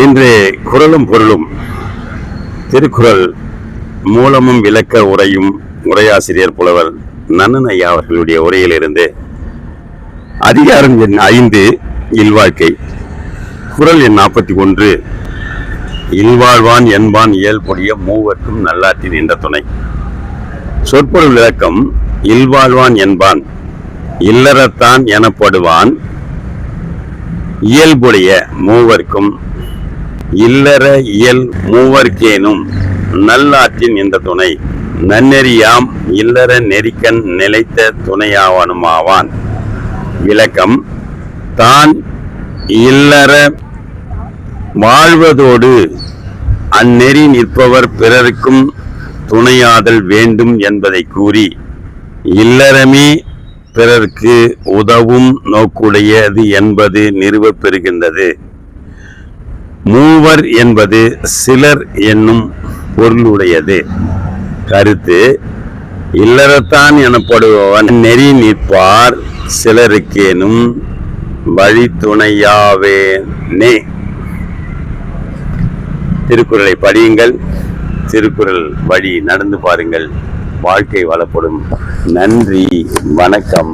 இன்று குறளும் பொருளும் திருக்குறள் மூலமும் விளக்க உரையும் உரையாசிரியர் புலவர் நன்னன் ஐயா அவர்களுடைய உரையிலிருந்து அதிகாரம் எண் 5 இல்வாழ்க்கை, குறள் எண் 41 இல்வாழ்வான் என்பான் இயல்புடைய மூவர்க்கும் நல்லாற்றின் என்ற துணை. சொற்பொருள் விளக்கம்: இல்வாழ்வான் என்பான் இல்லறத்தான் எனப்படுவான் இயல்புடைய மூவர்க்கும் இல்லற இயல் மூவர்க்கேனும் நல்லாற்றின் என்ற துணை. நன்னெறியாம் இல்லற நெறிக்கண் நிலைத்த துணையாவனுமாவான். விளக்கம்: தான் இல்லற வாழ்வதோடு அந்நெறி நிற்பவர் பிறருக்கும் துணையாதல் வேண்டும் என்பதை கூறி, இல்லறமே பிறர்க்கு உதவும் நோக்குடையது என்பது நிறுவப் பெறுகின்றது. மூவர் என்பது சிலர் என்னும் பொருளுடையது. கருத்து: இல்லறத்தான் எனப்படுபவன் நெறி நிற்பார் சிலருக்கேனும் வழித்துணையாவேனே. திருக்குறளை படியுங்கள், திருக்குறள் வழி நடந்து பாருங்கள், வாழ்க்கை வளப்படும். நன்றி, வணக்கம்.